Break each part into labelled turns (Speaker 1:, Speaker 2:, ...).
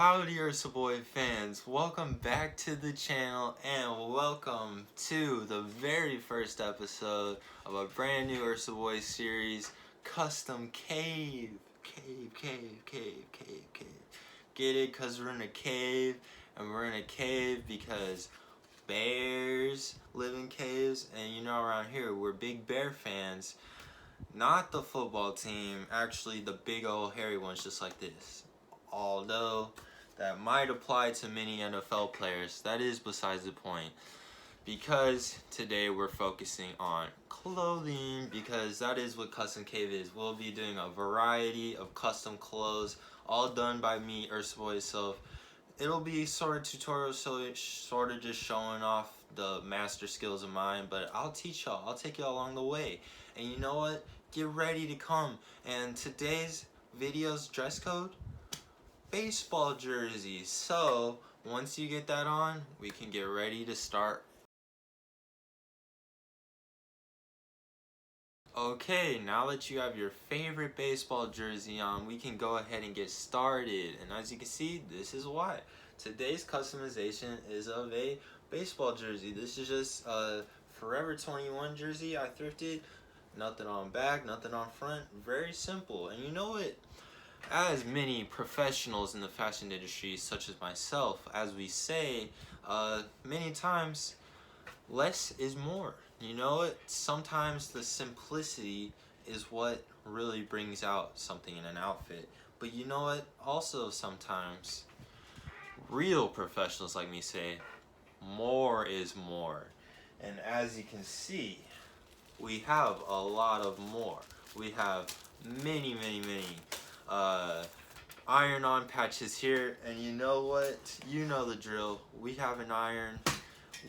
Speaker 1: Howdy Ursaboy fans, welcome back to the channel and welcome to the very first episode of a brand new Ursaboy series, Custom Cave. Cave. Get it? Cause we're in a cave, and we're in a cave because bears live in caves, and you know around here we're big bear fans. Not the football team, actually the big old hairy ones just like this. Although that might apply to many NFL players, that is besides the point. Because today we're focusing on clothing, because that is what Custom Cave is. We'll be doing a variety of custom clothes, all done by me, Ursaboy itself. It'll be sort of tutorials, so it's sort of just showing off the master skills of mine, but I'll teach y'all, I'll take y'all along the way. And you know what? Get ready to come. And today's video's dress code, baseball jersey. So once you get that on, we can get ready to start. Okay, now that you have your favorite baseball jersey on, we can go ahead and get started. And as you can see, this is why. Today's customization is of a baseball jersey. This is just a Forever 21 jersey I thrifted. Nothing on back, nothing on front. Very simple. And you know what? As many professionals in the fashion industry, such as myself, as we say many times, less is more. You know what? Sometimes the simplicity is what really brings out something in an outfit. But you know what? Also sometimes real professionals like me say, more is more. And as you can see, we have a lot of more. We have many iron-on patches here, and you know what? You know the drill. We have an iron,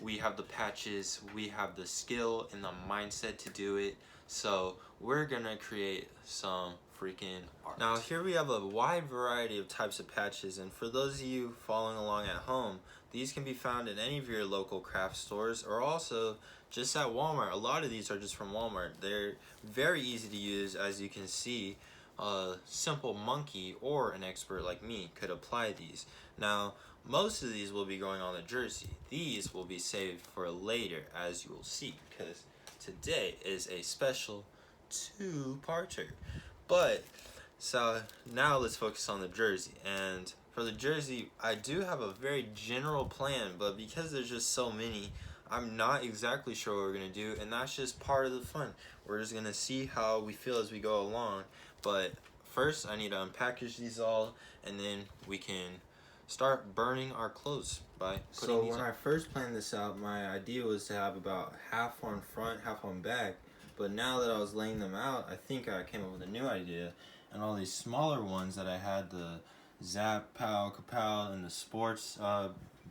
Speaker 1: we have the patches, we have the skill and the mindset to do it. So we're gonna create some freaking art. Now here we have a wide variety of types of patches, and for those of you following along at home, these can be found in any of your local craft stores or also just at Walmart. A lot of these are just from Walmart. They're very easy to use, as you can see. A simple monkey or an expert like me could apply these. Now, most of these will be going on the jersey. These will be saved for later, as you will see, because today is a special two-parter. But, so now let's focus on the jersey. And for the jersey, I do have a very general plan, but because there's just so many, I'm not exactly sure what we're going to do, and that's just part of the fun. We're just going to see how we feel as we go along. But first, I need to unpackage these all, and then we can start burning our clothes by putting these on. So when I first planned this out, my idea was to have about half on front, half on back. But now that I was laying them out, I think I came up with a new idea. And all these smaller ones that I had, the Zap, Pow, Kapow, and the sports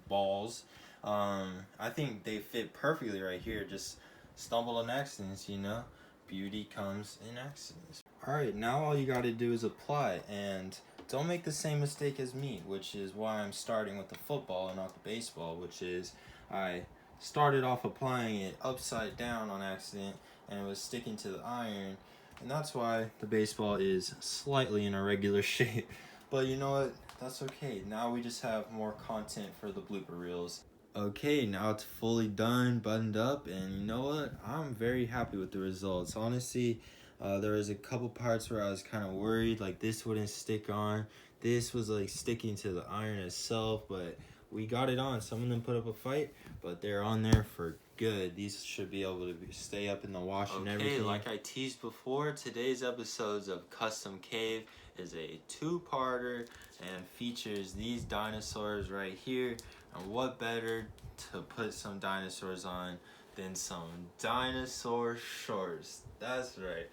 Speaker 1: balls, I think they fit perfectly right here. Just stumble on accidents, you know? Beauty comes in accidents. Alright, now all you gotta do is apply, and don't make the same mistake as me, which is why I'm starting with the football and not the baseball, which is I started off applying it upside down on accident and it was sticking to the iron, and that's why the baseball is slightly in a regular shape. But you know what? That's okay. Now we just have more content for the blooper reels. Okay, now it's fully done, buttoned up, and you know what? I'm very happy with the results. Honestly, there was a couple parts where I was kind of worried, like this wouldn't stick on. This was like sticking to the iron itself, but we got it on. Some of them put up a fight, but they're on there for good. These should be able to stay up in the wash and everything. Okay, like I teased before, today's episodes of Custom Cave is a two-parter and features these dinosaurs right here. And what better to put some dinosaurs on than some dinosaur shorts? That's right.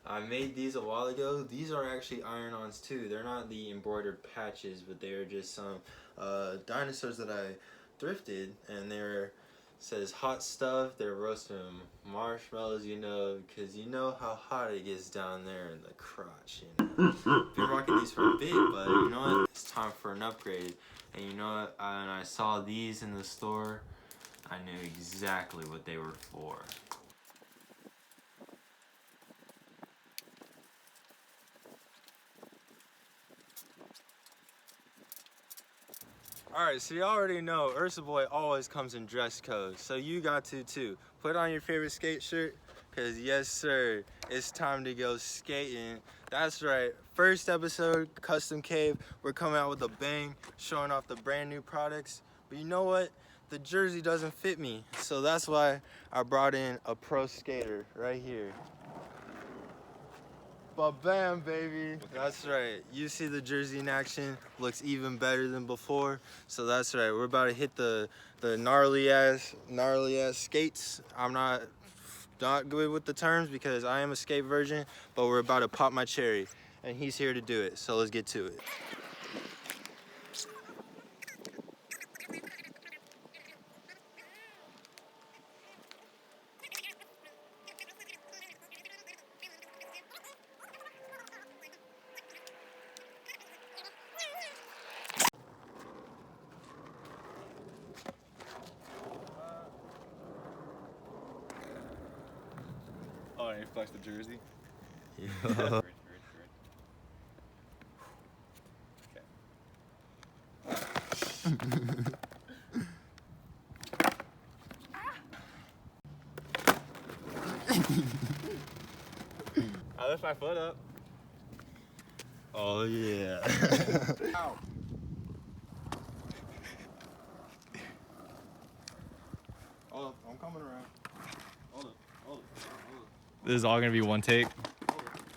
Speaker 1: I made these a while ago. These are actually iron-ons too. They're not the embroidered patches, but they are just some dinosaurs that I thrifted, and they're says hot stuff. They're roasting marshmallows, you know, because you know how hot it gets down there in the crotch, you know. Been rocking these for a bit, but you know what? It's time for an upgrade. And you know what? When I saw these in the store, I knew exactly what they were for. Alright, so you already know Ursaboy always comes in dress code, so you got to too. Put on your favorite skate shirt, cause yes sir, it's time to go skating. That's right, first episode, Custom Cave. We're coming out with a bang, showing off the brand new products. But you know what? The jersey doesn't fit me, so that's why I brought in a pro skater right here. Ba-bam, baby. That's right. You see the jersey in action. Looks even better than before. So that's right. We're about to hit the gnarly ass skates. I'm not good with the terms because I am a skate virgin, but we're about to pop my cherry, and he's here to do it. So let's get to it.
Speaker 2: Oh, and you flex the jersey?
Speaker 1: Yeah.
Speaker 2: Okay. I lift my foot up.
Speaker 1: Oh yeah.
Speaker 2: Ow.
Speaker 1: Hold up, I'm coming around. Hold up.
Speaker 2: This is all gonna be one take?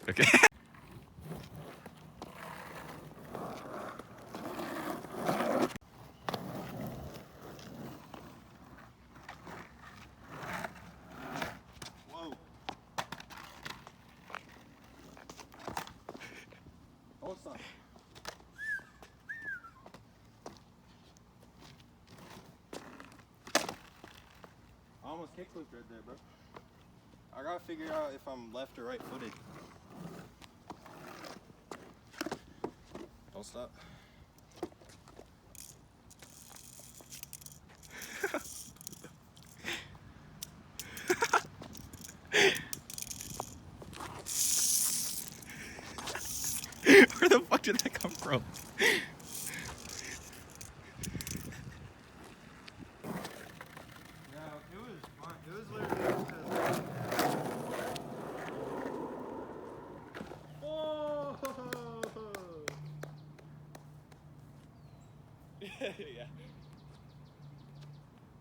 Speaker 2: Okay.
Speaker 1: Whoa. Hold on. I almost kickflipped right there, bro. I gotta figure out if I'm left or right footed. Don't stop.
Speaker 2: Where the fuck did that come from?
Speaker 1: Yeah, it was fun. It was literally because. Oh!
Speaker 2: Yeah.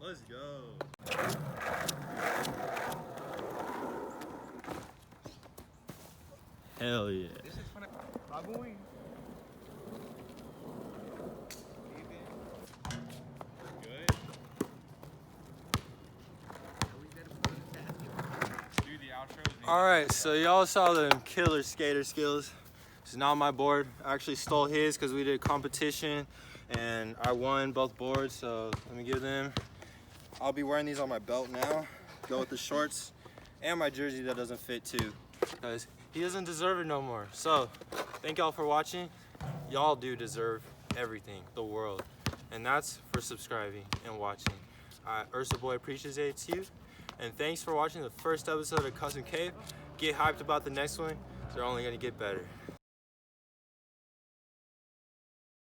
Speaker 1: Let's go. Hell yeah.
Speaker 2: This is fun. Baboing. Good. Do the outros.
Speaker 1: Alright, so y'all saw the killer skater skills. This is not my board. I actually stole his because we did a competition and I won both boards, so let me give them. I'll be wearing these on my belt now. Go with the shorts and my jersey that doesn't fit too, because he doesn't deserve it no more. So thank y'all for watching. Y'all do deserve everything, the world, and that's for subscribing and watching. Ursaboy appreciates you, and thanks for watching the first episode of Custom Cave. Get hyped about the next one. They're only gonna get better.